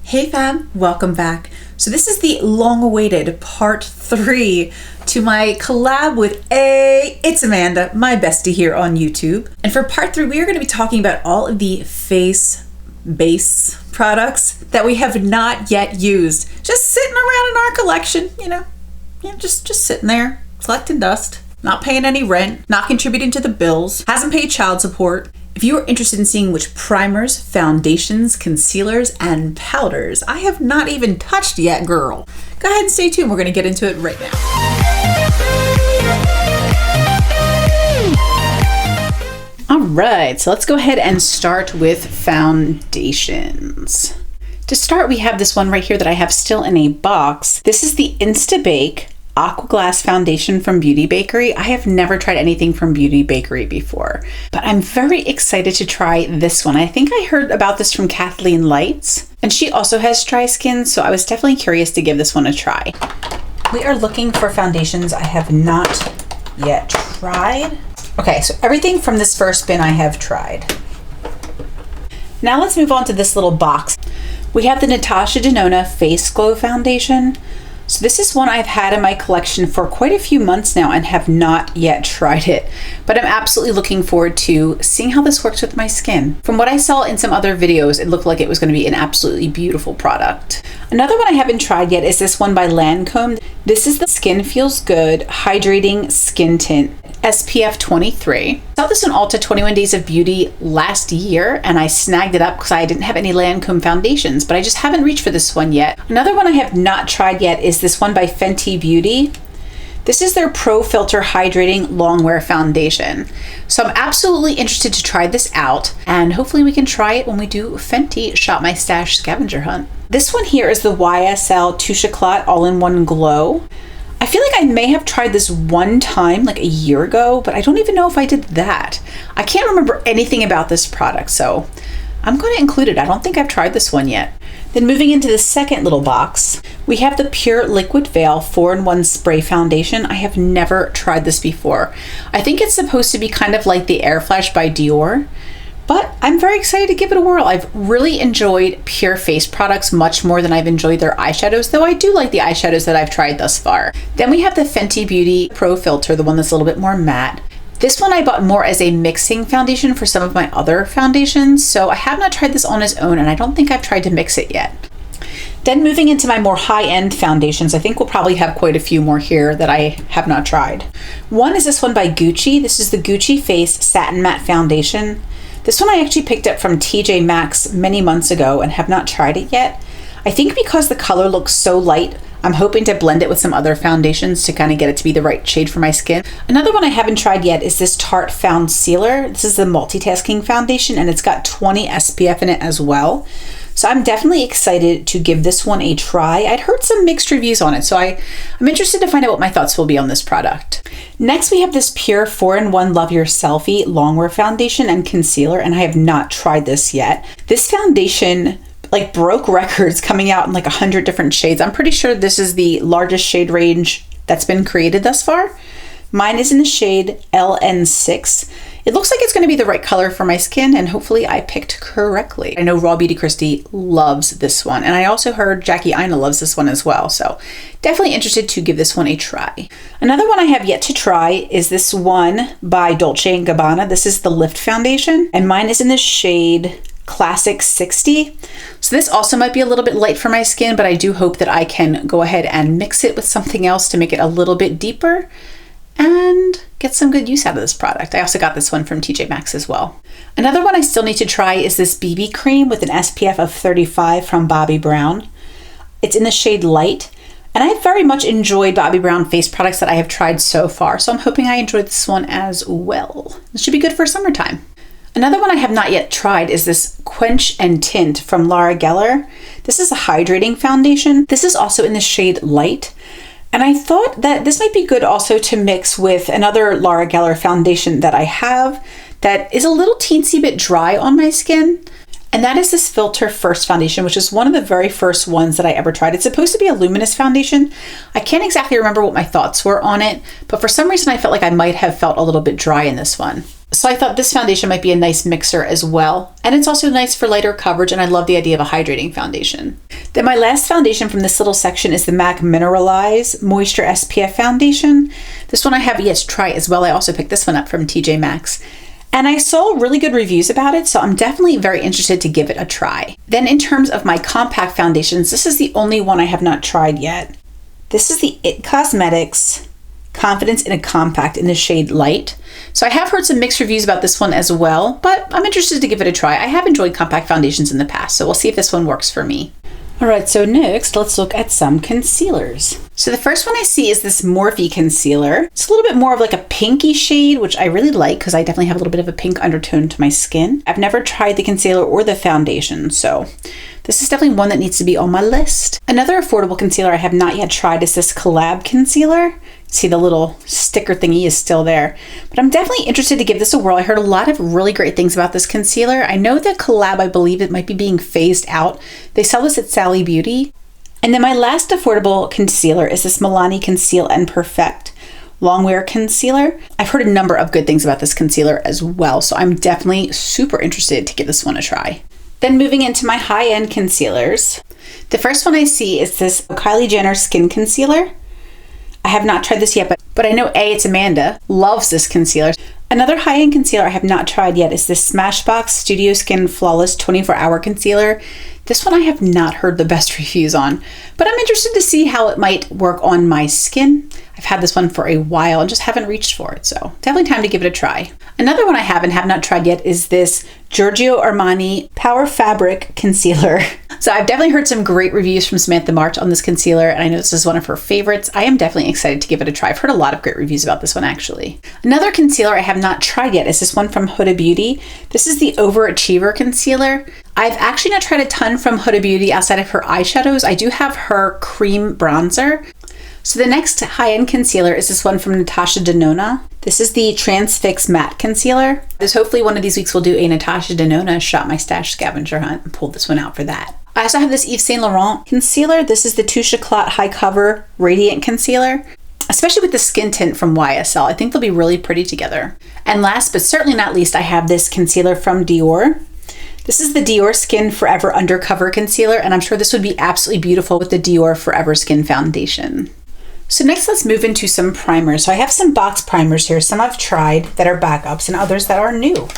Hey fam, welcome back. So this is the long-awaited part 3 to my collab with AyyyeeeitsAmanda, my bestie here on YouTube. And for part 3, we are going to be talking about all of the face base products that we have not yet used. Just sitting around in our collection, just sitting there, collecting dust, not paying any rent, not contributing to the bills, hasn't paid child support. If you are interested in seeing which primers, foundations, concealers, and powders I have not even touched yet, girl, go ahead and stay tuned. We're going to get into it right now. All right, so let's go ahead and start with foundations. To start, we have this one right here that I have still in a box. This is the Instabake Aqua Glass Foundation from Beauty Bakery. I have never tried anything from Beauty Bakery before, but I'm very excited to try this one. I think I heard about this from Kathleen Lights, and she also has dry skin, so I was definitely curious to give this one a try. We are looking for foundations I have not yet tried. Okay, so everything from this first bin I have tried. Now let's move on to this little box. We have the Natasha Denona Face Glow Foundation. So this is one I've had in my collection for quite a few months now and have not yet tried it, but I'm absolutely looking forward to seeing how this works with my skin. From what I saw in some other videos, it looked like it was going to be an absolutely beautiful product. Another one I haven't tried yet is this one by Lancome. This is the Skin Feels Good Hydrating Skin Tint SPF 23. I saw this on Ulta 21 Days of Beauty last year and I snagged it up because I didn't have any Lancome foundations, but I just haven't reached for this one yet. Another one I have not tried yet is this one by Fenty Beauty. This is their Pro Filter Hydrating Longwear Foundation. So I'm absolutely interested to try this out, and hopefully we can try it when we do Fenty Shop My Stash scavenger hunt. This one here is the YSL Touche Éclat All-in-One Glow. I feel like I may have tried this one time like a year ago, but I don't even know if I did that. I can't remember anything about this product, so I'm going to include it. I don't think I've tried this one yet. Then moving into the second little box, we have the Pure Liquid Veil 4-in-1 Spray Foundation. I have never tried this before. I think it's supposed to be kind of like the Air Flash by Dior, but I'm very excited to give it a whirl. I've really enjoyed Pure face products much more than I've enjoyed their eyeshadows, though I do like the eyeshadows that I've tried thus far. Then we have the Fenty Beauty Pro Filter, the one that's a little bit more matte. This one I bought more as a mixing foundation for some of my other foundations, so I have not tried this on its own, and I don't think I've tried to mix it yet. Then moving into my more high-end foundations, I think we'll probably have quite a few more here that I have not tried. One is this one by Gucci. This is the Gucci Face Satin Matte Foundation. This one I actually picked up from TJ Maxx many months ago and have not tried it yet. I think because the color looks so light, I'm hoping to blend it with some other foundations to kind of get it to be the right shade for my skin. Another one I haven't tried yet is this Tarte Foundsealer. This is the multitasking foundation and it's got 20 SPF in it as well. So I'm definitely excited to give this one a try. I'd heard some mixed reviews on it, so I'm interested to find out what my thoughts will be on this product. Next, we have this Pure 4-in-1 Love Your Selfie Longwear Foundation and Concealer, and I have not tried this yet. This foundation like broke records, coming out in like 100 different shades. I'm pretty sure this is the largest shade range that's been created thus far. Mine is in the shade LN6. It looks like it's going to be the right color for my skin, and hopefully I picked correctly. I know Raw Beauty Christie loves this one, and I also heard Jackie Aina loves this one as well, so definitely interested to give this one a try. Another one I have yet to try is this one by Dolce & Gabbana. This is the Lift Foundation, and mine is in the shade Classic 60. So this also might be a little bit light for my skin, but I do hope that I can go ahead and mix it with something else to make it a little bit deeper and get some good use out of this product. I also got this one from TJ Maxx as well. Another one I still need to try is this BB cream with an SPF of 35 from Bobbi Brown. It's in the shade Light, and I have very much enjoyed Bobbi Brown face products that I have tried so far, so I'm hoping I enjoy this one as well. This should be good for summertime. Another one I have not yet tried is this Quench and Tint from Laura Geller. This is a hydrating foundation. This is also in the shade Light. And I thought that this might be good also to mix with another Laura Geller foundation that I have that is a little teensy bit dry on my skin. And that is this Filter First foundation, which is one of the very first ones that I ever tried. It's supposed to be a luminous foundation. I can't exactly remember what my thoughts were on it, but for some reason I felt like I might have felt a little bit dry in this one. So I thought this foundation might be a nice mixer as well. And it's also nice for lighter coverage, and I love the idea of a hydrating foundation. Then my last foundation from this little section is the MAC Mineralize Moisture SPF Foundation. This one I have yet to try as well. I also picked this one up from TJ Maxx. And I saw really good reviews about it, so I'm definitely very interested to give it a try. Then in terms of my compact foundations, this is the only one I have not tried yet. This is the IT Cosmetics Confidence in a Compact in the shade Light. So I have heard some mixed reviews about this one as well, but I'm interested to give it a try. I have enjoyed compact foundations in the past, so we'll see if this one works for me. All right, so next let's look at some concealers. So the first one I see is this Morphe concealer. It's a little bit more of like a pinky shade, which I really like because I definitely have a little bit of a pink undertone to my skin. I've never tried the concealer or the foundation, so this is definitely one that needs to be on my list. Another affordable concealer I have not yet tried is this Collab concealer. See, the little sticker thingy is still there, but I'm definitely interested to give this a whirl. I heard a lot of really great things about this concealer. I know that Collab, I believe it might be being phased out. They sell this at Sally Beauty. And then my last affordable concealer is this Milani Conceal and Perfect Longwear Concealer. I've heard a number of good things about this concealer as well, so I'm definitely super interested to give this one a try. Then moving into my high-end concealers, the first one I see is this Kylie Jenner Skin Concealer. I have not tried this yet, but I know AyyyeeeitsAmanda loves this concealer. Another high-end concealer I have not tried yet is this Smashbox Studio Skin Flawless 24-Hour Concealer. This one I have not heard the best reviews on, but I'm interested to see how it might work on my skin. I've had this one for a while and just haven't reached for it, so definitely time to give it a try. Another one I have not tried yet is this Giorgio Armani Power Fabric Concealer. So I've definitely heard some great reviews from Samantha March on this concealer, and I know this is one of her favorites. I am definitely excited to give it a try. I've heard a lot of great reviews about this one, actually. Another concealer I have not tried yet is this one from Huda Beauty. This is the Overachiever Concealer. I've actually not tried a ton from Huda Beauty outside of her eyeshadows. I do have her cream bronzer. So the next high-end concealer is this one from Natasha Denona. This is the Transfix Matte Concealer. Hopefully one of these weeks we'll do a Natasha Denona Shop My Stash scavenger hunt and pull this one out for that. I also have this Yves Saint Laurent concealer. This is the Touche Éclat High Cover Radiant Concealer. Especially with the skin tint from YSL, I think they'll be really pretty together. And last but certainly not least, I have this concealer from Dior. This is the Dior Skin Forever Undercover Concealer, and I'm sure this would be absolutely beautiful with the Dior Forever Skin Foundation. So next let's move into some primers. So I have some box primers here. Some I've tried that are backups and others that are new.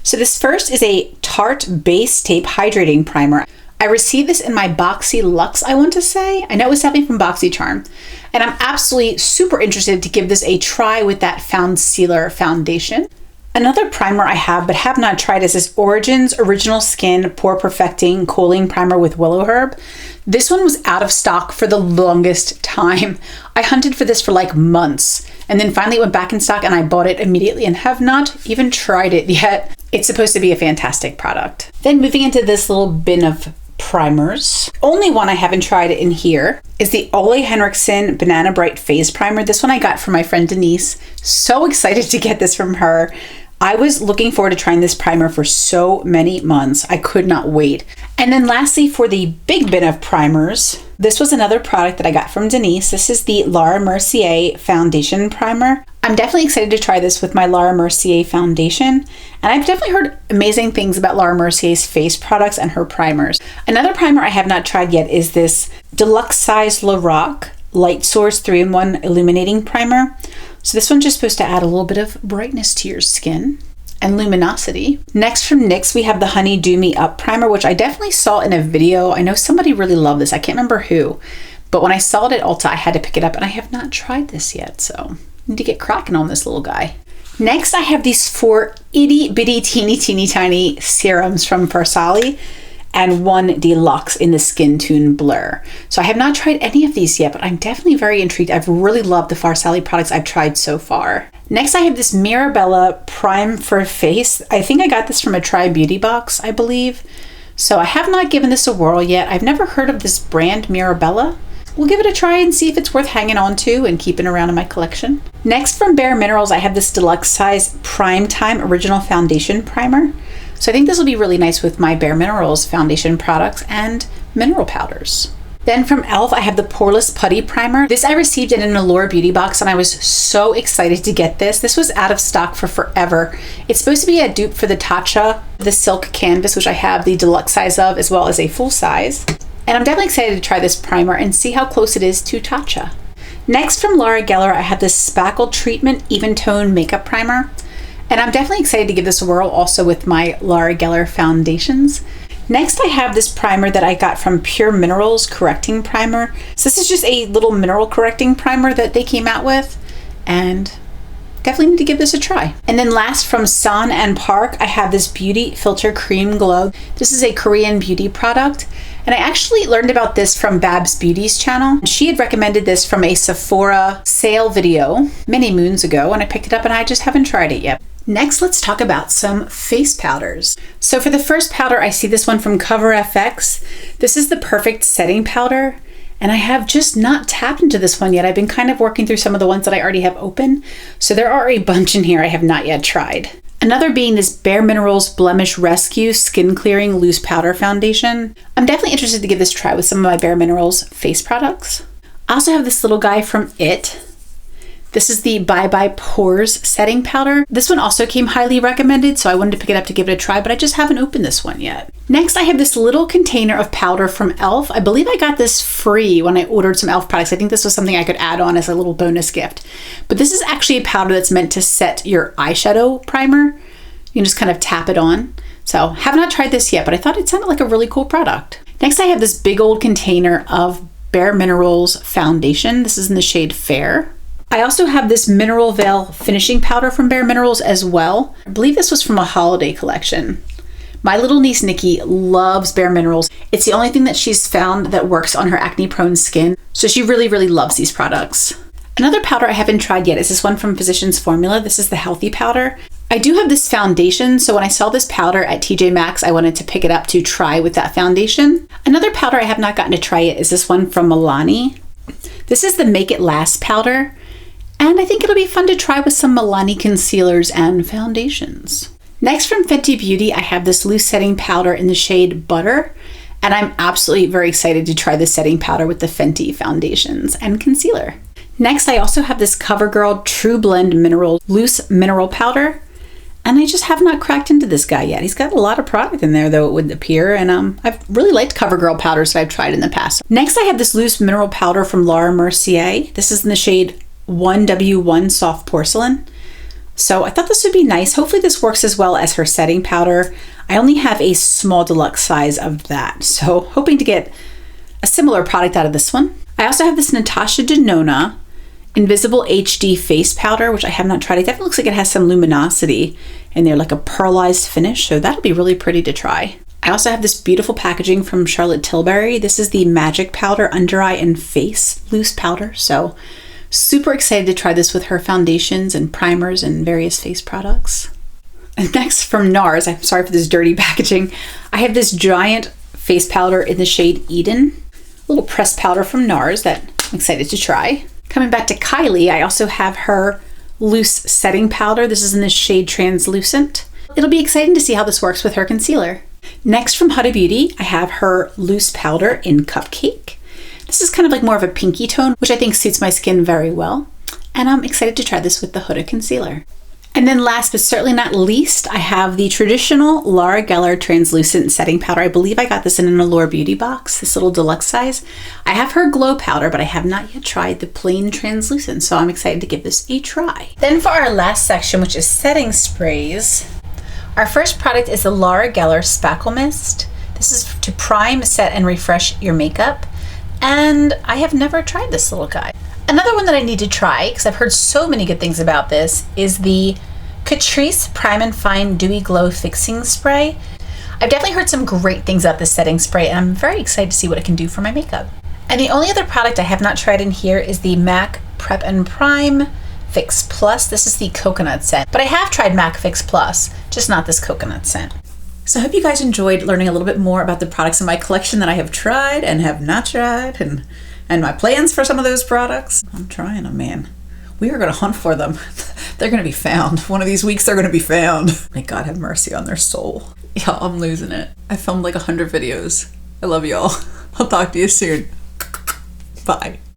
So this first is a Tarte Base Tape Hydrating Primer. I received this in my Boxy Luxe, I want to say. I know it was something from BoxyCharm. And I'm absolutely super interested to give this a try with that Foundsealer foundation. Another primer I have but have not tried is this Origins Original Skin Pore Perfecting Cooling Primer with Willow Herb. This one was out of stock for the longest time. I hunted for this for like months, and then finally it went back in stock and I bought it immediately and have not even tried it yet. It's supposed to be a fantastic product. Then moving into this little bin of primers. Only one I haven't tried in here is the Ole Henriksen Banana Bright Phase Primer. This one I got from my friend Denise. So excited to get this from her. I was looking forward to trying this primer for so many months. I could not wait. And then lastly, for the big bin of primers, this was another product that I got from Denise. This is the Laura Mercier Foundation Primer. I'm definitely excited to try this with my Laura Mercier foundation. And I've definitely heard amazing things about Laura Mercier's face products and her primers. Another primer I have not tried yet is this Deluxe Size Lorac Light Source 3-in-1 Illuminating Primer. So this one's just supposed to add a little bit of brightness to your skin and luminosity. Next from NYX, we have the Honey Do Me Up Primer, which I definitely saw in a video. I know somebody really loved this. I can't remember who, but when I saw it at Ulta, I had to pick it up and I have not tried this yet. So I need to get cracking on this little guy. Next, I have these 4 itty bitty teeny tiny serums from Farsali and 1 deluxe in the Skin Tune Blur. So I have not tried any of these yet, but I'm definitely very intrigued. I've really loved the Farsali products I've tried so far. Next, I have this Mirabella Prime for Face. I think I got this from a Try Beauty box, I believe. So I have not given this a whirl yet. I've never heard of this brand, Mirabella. We'll give it a try and see if it's worth hanging on to and keeping around in my collection. Next, from Bare Minerals, I have this Deluxe Size Prime Time Original Foundation Primer. So I think this will be really nice with my Bare Minerals foundation products and mineral powders. Then from e.l.f. I have the Poreless Putty Primer. This I received in an Allure Beauty box and I was so excited to get this. This was out of stock for forever. It's supposed to be a dupe for the Tatcha, the Silk Canvas, which I have the deluxe size of as well as a full size. And I'm definitely excited to try this primer and see how close it is to Tatcha. Next from Laura Geller, I have this Spackle Treatment Even Tone Makeup Primer. And I'm definitely excited to give this a whirl also with my Laura Geller foundations. Next, I have this primer that I got from Pure Minerals Correcting Primer. So this is just a little mineral correcting primer that they came out with, and definitely need to give this a try. And then last from San and Park, I have this Beauty Filter Cream Glow. This is a Korean beauty product, and I actually learned about this from Babs Beauty's channel. She had recommended this from a Sephora sale video many moons ago, and I picked it up and I just haven't tried it yet. Next, let's talk about some face powders. So for the first powder, I see this one from Cover FX. This is the Perfect Setting Powder, and I have just not tapped into this one yet. I've been kind of working through some of the ones that I already have open, so there are a bunch in here I have not yet tried. Another being this Bare Minerals Blemish Rescue Skin Clearing Loose Powder Foundation. I'm definitely interested to give this a try with some of my Bare Minerals face products. I also have this little guy from IT. This is the Bye Bye Pores Setting Powder. This one also came highly recommended, so I wanted to pick it up to give it a try, but I just haven't opened this one yet. Next, I have this little container of powder from e.l.f. I believe I got this free when I ordered some e.l.f. products. I think this was something I could add on as a little bonus gift. But this is actually a powder that's meant to set your eyeshadow primer. You can just kind of tap it on. So, have not tried this yet, but I thought it sounded like a really cool product. Next, I have this big old container of Bare Minerals foundation. This is in the shade Fair. I also have this Mineral Veil finishing powder from Bare Minerals as well. I believe this was from a holiday collection. My little niece Nikki loves Bare Minerals. It's the only thing that she's found that works on her acne prone skin. So she really, really loves these products. Another powder I haven't tried yet is this one from Physicians Formula. This is the Healthy Powder. I do have this foundation, so when I saw this powder at TJ Maxx, I wanted to pick it up to try with that foundation. Another powder I have not gotten to try yet is this one from Milani. This is the Make It Last powder. And I think it'll be fun to try with some Milani concealers and foundations. Next from Fenty Beauty, I have this loose setting powder in the shade Butter. And I'm absolutely very excited to try this setting powder with the Fenty foundations and concealer. Next, I also have this CoverGirl True Blend Mineral Loose Mineral Powder. And I just have not cracked into this guy yet. He's got a lot of product in there, though, it would appear. And I've really liked CoverGirl powders that I've tried in the past. Next, I have this loose mineral powder from Laura Mercier. This is in the shade 1W1 Soft Porcelain. So I thought this would be nice. Hopefully this works as well as her setting powder. I only have a small deluxe size of that, so hoping to get a similar product out of this one. I also have this Natasha Denona Invisible HD Face Powder, which I have not tried. It definitely looks like it has some luminosity in there, like a pearlized finish, so that'll be really pretty to try. I also have this beautiful packaging from Charlotte Tilbury. This is the Magic Powder Under Eye and Face Loose Powder, so super excited to try this with her foundations and primers and various face products. And next from NARS, I'm sorry for this dirty packaging, I have this giant face powder in the shade Eden. A little pressed powder from NARS that I'm excited to try. Coming back to Kylie, I also have her loose setting powder. This is in the shade Translucent. It'll be exciting to see how this works with her concealer. Next from Huda Beauty, I have her loose powder in Cupcake. This is kind of like more of a pinky tone, which I think suits my skin very well. And I'm excited to try this with the Huda concealer. And then last but certainly not least, I have the traditional Laura Geller Translucent Setting Powder. I believe I got this in an Allure Beauty box, this little deluxe size. I have her Glow Powder, but I have not yet tried the plain translucent, so I'm excited to give this a try. Then for our last section, which is setting sprays, our first product is the Laura Geller Spackle Mist. This is to prime, set, and refresh your makeup. And I have never tried this little guy. Another one that I need to try, because I've heard so many good things about this, is the Catrice Prime and Fine Dewy Glow Fixing Spray. I've definitely heard some great things about this setting spray, and I'm very excited to see what it can do for my makeup. And the only other product I have not tried in here is the MAC Prep and Prime Fix Plus. This is the coconut scent, but I have tried MAC Fix Plus, just not this coconut scent. So I hope you guys enjoyed learning a little bit more about the products in my collection that I have tried and have not tried, and my plans for some of those products. I'm trying them, man. We are going to hunt for them. They're going to be found. One of these weeks they're going to be found. May God have mercy on their soul. Y'all, I'm losing it. I filmed like 100 videos. I love y'all. I'll talk to you soon. Bye.